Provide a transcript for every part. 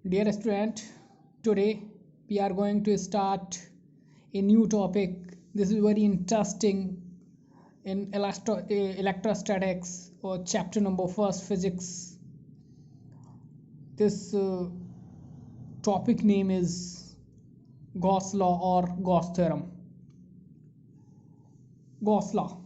Dear student, today we are going to start a new topic. This is very interesting in electrostatics or chapter number first physics. This topic name is Gauss law or Gauss theorem. Gauss law.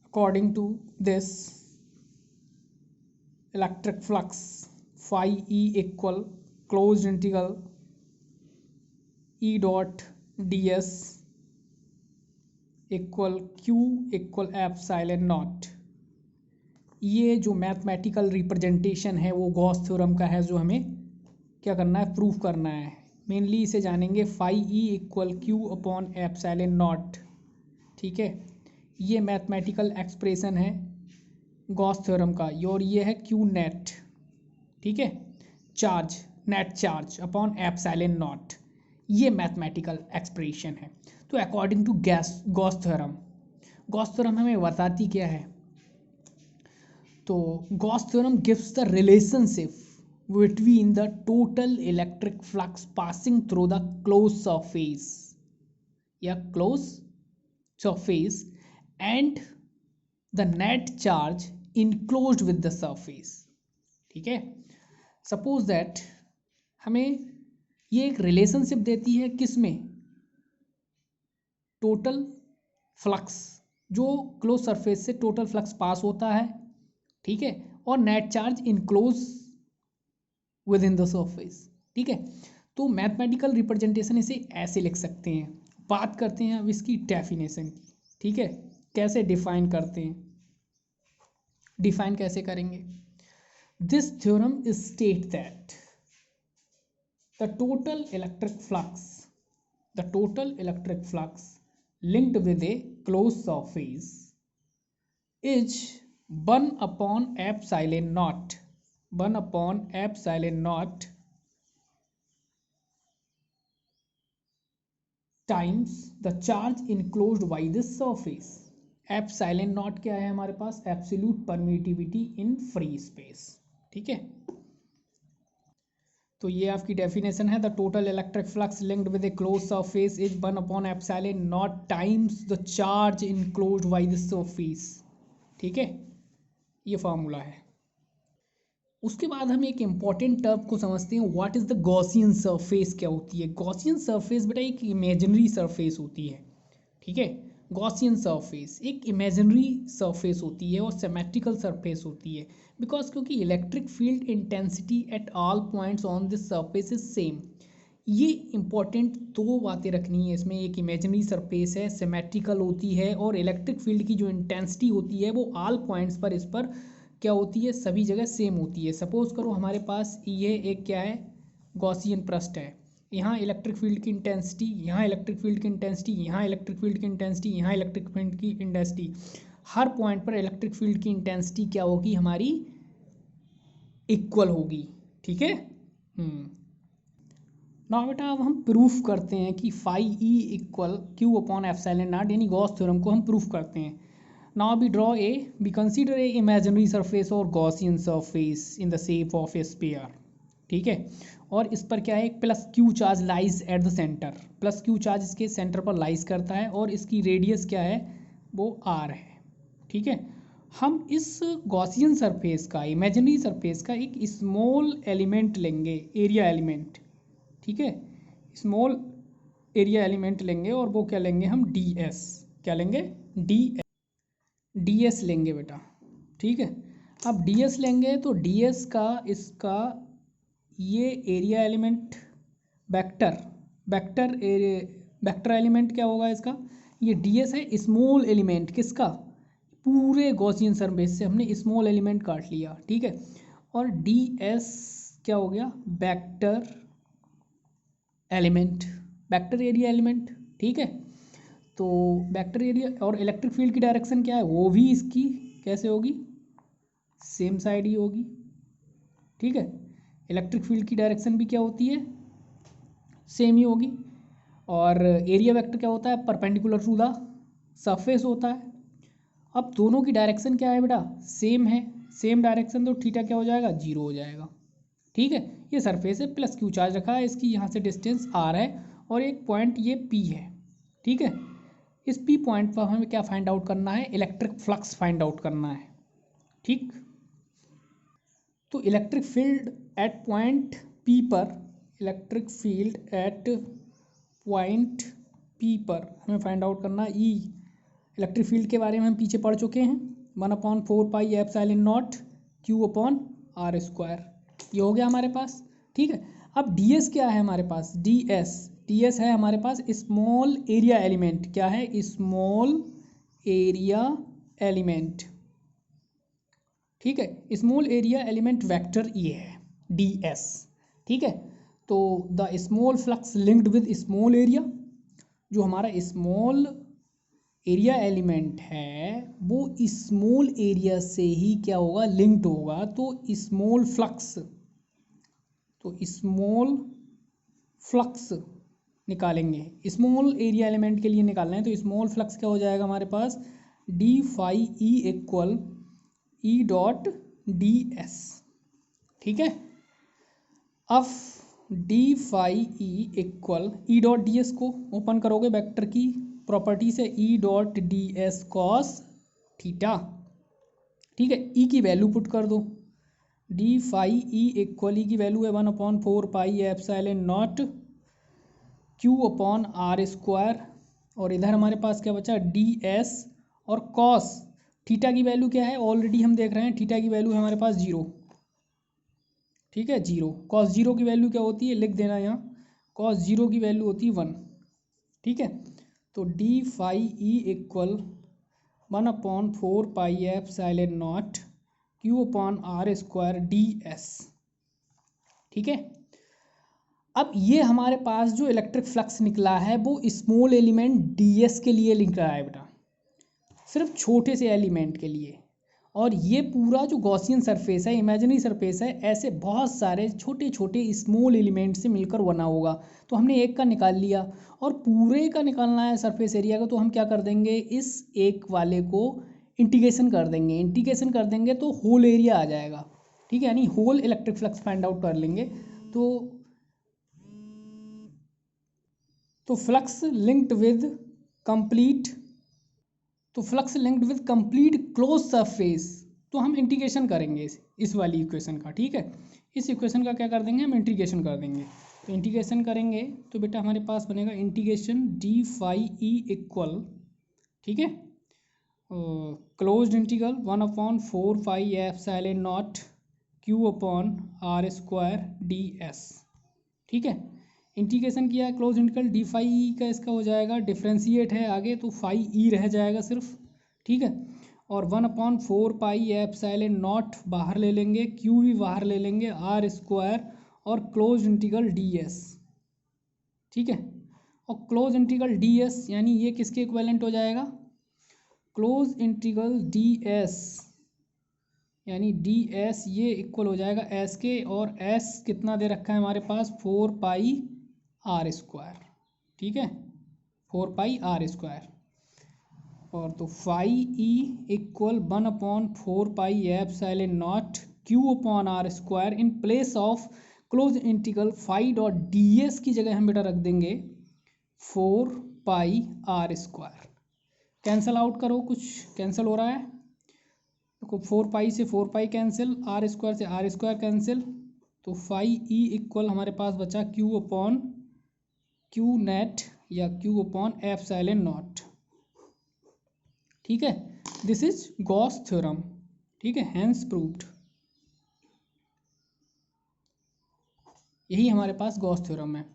According to this, electric flux phi E equal closed integral E dot ds equal Q equal epsilon naught. ये जो mathematical representation है वो Gauss theorem का है, जो हमें क्या करना है, प्रूफ करना है। मेनली इसे जानेंगे phi E equal Q upon epsilon naught. ठीक है, ये मैथमेटिकल एक्सप्रेशन है गॉस थ्योरम का, और ये है क्यू नेट। ठीक है, charge, net charge upon epsilon naught, ये मैथमेटिकल एक्सप्रेशन है। तो अकॉर्डिंग टू गॉस थ्योरम हमें बताती क्या है, तो Gauss theorem gives the relationship between the total electric flux passing through the close surface या close surface and the net charge enclosed with the surface. ठीक है, सपोज दैट हमें ये एक रिलेशनशिप देती है, किस में, टोटल फ्लक्स, जो क्लोज सरफेस से टोटल फ्लक्स पास होता है, ठीक है, और net charge enclose with in the surface. ठीक है, तो मैथमेटिकल रिप्रेजेंटेशन इसे ऐसे लिख सकते हैं। बात करते हैं अब इसकी डेफिनेशन की। ठीक है, कैसे डिफाइन करते हैं, डिफाइन कैसे करेंगे। This theorem is state that the total electric flux linked with a closed surface is 1 upon epsilon naught times the charge enclosed by this surface। Epsilon naught क्या है हमारे पास, absolute permittivity in free space. ठीक है, तो ये आपकी definition है, the total electric flux linked with a close surface is 1 upon epsilon naught times the charge enclosed by the surface. ठीक है, ये फार्मूला है। उसके बाद हम एक इम्पॉर्टेंट टर्म को समझते हैं, what is the Gaussian surface. क्या होती है गॉसियन सरफेस? बेटा एक इमेजिनरी सरफेस होती है। ठीक है, गॉसियन सरफेस एक इमेजिनरी सरफेस होती है और सिमेट्रिकल सरफेस होती है, बिकॉज क्योंकि electric field intensity at all points on this surface is same. ये इंपॉर्टेंट दो बातें रखनी है इसमें, एक इमेजिनरी सरफेस है, सिमेट्रिकल होती है, और इलेक्ट्रिक फील्ड की जो इंटेंसिटी होती है वो ऑल पॉइंट्स पर इस पर क्या होती है, सभी जगह सेम होती है। सपोज करो हमारे पास ये एक क्या है, गॉसियन पृष्ठ है, यहाँ इलेक्ट्रिक फील्ड की इंटेंसिटी, यहाँ इलेक्ट्रिक फील्ड की इंटेंसिटी, यहाँ इलेक्ट्रिक फील्ड की इंटेंसिटी, यहाँ इलेक्ट्रिक फील्ड की इंटेंसिटी, हर पॉइंट पर इलेक्ट्रिक फील्ड की इंटेंसिटी क्या होगी, हमारी इक्वल होगी। ठीक है, ना बेटा अब हम प्रूफ करते हैं कि phi E equal Q upon epsilon naught, यानी गॉस थ्योरम को हम प्रूफ करते हैं। Now we consider a imaginary surface और Gaussian surface in the shape of a sphere. ठीक है, और इस पर क्या है, एक plus q charge lies at the centre, plus q charge इसके सेंटर पर लाइज करता है, और इसकी रेडियस क्या है, वो आर है। ठीक है, हम इस गॉसियन सरफेस का, इमेजिनरी सरफेस का एक स्मॉल एलिमेंट लेंगे, एरिया एलिमेंट। ठीक है, स्मॉल एरिया एलिमेंट लेंगे, और वो क्या लेंगे हम, डी एस। क्या लेंगे, डी एस लेंगे बेटा। ठीक है, अब डी एस लेंगे तो डी एस का इसका ये एरिया एलिमेंट वेक्टर एलिमेंट क्या होगा इसका, ये डी एस है, स्मॉल एलिमेंट किसका, पूरे गॉसियन सरफेस से हमने स्मॉल एलिमेंट काट लिया। ठीक है, और डी एस क्या हो गया, vector element, vector area element. ठीक है, तो वेक्टर एरिया, और इलेक्ट्रिक फील्ड की डायरेक्शन क्या है, वो भी इसकी कैसे होगी, सेम साइड ही होगी। ठीक है, इलेक्ट्रिक फील्ड की डायरेक्शन भी क्या होती है, सेम ही होगी। और एरिया वेक्टर क्या होता है, परपेंडिकुलर टू द सरफेस होता है। अब दोनों की डायरेक्शन क्या है बेटा, सेम है, सेम डायरेक्शन तो थीटा क्या हो जाएगा, 0 हो जाएगा। ठीक है, ये सरफेस है, प्लस क्यू चार्ज रखा है, इसकी यहाँ से डिस्टेंस आर है और एक पॉइंट ये पी है। ठीक है, इस पी पॉइंट पर हमें क्या फाइंड आउट करना है, इलेक्ट्रिक फ्लक्स फाइंड आउट करना है। ठीक, तो electric field at point P पर, electric field at point P पर हमें फाइंड आउट करना ई। इलेक्ट्रिक फील्ड के बारे में हम पीछे पढ़ चुके हैं, 1/4 pi epsilon naught Q upon are square, ये हो गया हमारे पास। ठीक है, अब डी एस क्या है हमारे पास, डी एस है हमारे पास स्मॉल एरिया एलिमेंट। क्या है, स्मॉल एरिया एलिमेंट। ठीक है, स्मॉल एरिया एलिमेंट वेक्टर ये है डी एस। ठीक है, तो the small flux linked with small area, जो हमारा स्मॉल एरिया एलिमेंट है वो स्मॉल एरिया से ही क्या होगा, लिंक्ड होगा। तो स्मॉल फ्लक्स, तो स्मॉल फ्लक्स निकालेंगे, स्मॉल एरिया एलिमेंट के लिए निकालना है। तो स्मॉल फ्लक्स क्या हो जाएगा हमारे पास, d phi E equal E dot d S. ठीक है, अब d phi E equal E dot d S को ओपन करोगे वेक्टर की प्रॉपर्टी से, E dot d S cos theta. ठीक है, ई की वैल्यू पुट कर दो, d phi E equal E की वैल्यू है 1/4 pi epsilon naught Q upon are square, और इधर हमारे पास क्या बचा, डी एस और कॉस थीटा की वैल्यू क्या है, ऑलरेडी हम देख रहे हैं थीटा की वैल्यू है हमारे पास 0। ठीक है, 0, कॉस 0 की वैल्यू क्या होती है, लिख देना यहाँ, कॉस 0 की वैल्यू होती है 1। ठीक है, तो d phi E equal 1/4 pi epsilon naught Q upon are square d S. ठीक है, अब ये हमारे पास जो इलेक्ट्रिक फ्लक्स निकला है वो स्मॉल एलिमेंट डी एस के लिए निकला है बेटा, सिर्फ छोटे से एलिमेंट के लिए। और ये पूरा जो गॉसियन सरफेस है, इमेजिनरी सरफेस है, ऐसे बहुत सारे छोटे छोटे स्मॉल एलिमेंट से मिलकर बना होगा। तो हमने एक का निकाल लिया और पूरे का निकालना है सरफेस एरिया का, तो हम क्या कर देंगे, इस एक वाले को इंटीग्रेशन कर देंगे। इंटीग्रेशन कर देंगे तो होल एरिया आ जाएगा। ठीक है, यानी whole electric flux find out कर लेंगे। तो फ्लक्स लिंक्ड विद कंप्लीट, तो flux linked with complete close surface, तो हम इंटीग्रेशन करेंगे इस वाली इक्वेशन का। ठीक है, इस इक्वेशन का क्या कर देंगे, हम इंटीग्रेशन कर देंगे। तो इंटीग्रेशन करेंगे तो बेटा हमारे पास बनेगा integration d phi E equal, ठीक है, closed integral 1/4 pi epsilon naught Q upon are square d S. ठीक है, इंटीग्रेशन किया है, close integral d phi E का इसका हो जाएगा, डिफ्रेंशिएट है आगे तो फाई ई रह जाएगा सिर्फ। ठीक है, और 1/4 पाई एप्सिलॉन नॉट बाहर ले लेंगे, क्यू भी बाहर ले लेंगे, आर स्क्वायर और क्लोज इंटीग्रल डी एस। ठीक है, और क्लोज इंटीग्रल डी एस यानी ये किसके इक्विवेलेंट हो जाएगा, क्लोज इंटीग्रल डी एस यानी डी एस ये इक्वल हो जाएगा एस के, और एस कितना दे रखा है हमारे पास, 4 पाई आर स्क्वायर। ठीक है, 4 पाई आर स्क्वायर, और तो phi E equal 1/4 pi epsilon naught Q upon are square. In place of close integral phi dot d S की जगह हम बेटा रख देंगे 4 pi R square. Cancel out करो, कुछ कैंसिल हो रहा है, देखो 4 पाई से 4 पाई कैंसिल, आर स्क्वायर से आर स्क्वायर कैंसिल, तो फाई ई इक्वल हमारे पास बचा क्यू अपॉन क्यू नेट या क्यू अपॉन एप्सिलॉन नॉट। ठीक है, दिस इज गॉस थ्योरम। ठीक है, हेंस प्रूव्ड, यही हमारे पास गॉस थ्योरम है।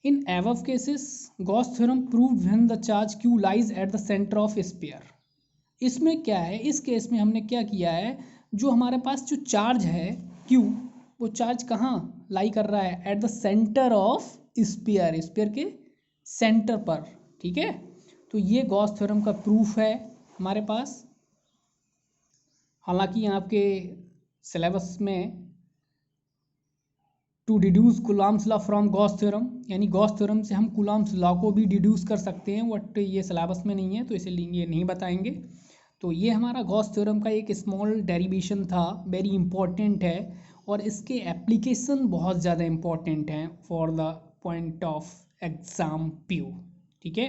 In above cases Gauss theorem proved when the charge q lies at the centre of sphere. इसमें क्या है, इस केस में हमने क्या किया है, जो हमारे पास जो चार्ज है क्यू, वो चार्ज कहाँ लाई कर रहा है, eight the centre of sphere, sphere के सेंटर पर। ठीक है, तो ये गॉस थ्योरम का प्रूफ है हमारे पास। हालांकि आपके सिलेबस में to deduce Coulomb's law from Gauss theorem, यानी गॉस थ्योरम से हम कूलॉम्स लॉ को भी डिड्यूस कर सकते हैं, बट ये सिलेबस में नहीं है तो इसलिए ये नहीं बताएंगे। तो ये हमारा गॉस थ्योरम का एक स्मॉल डेरिवेशन था, वेरी इंपॉर्टेंट है और इसके एप्लीकेशन बहुत ज़्यादा इंपॉर्टेंट हैं for the point of exam P U. ठीक है।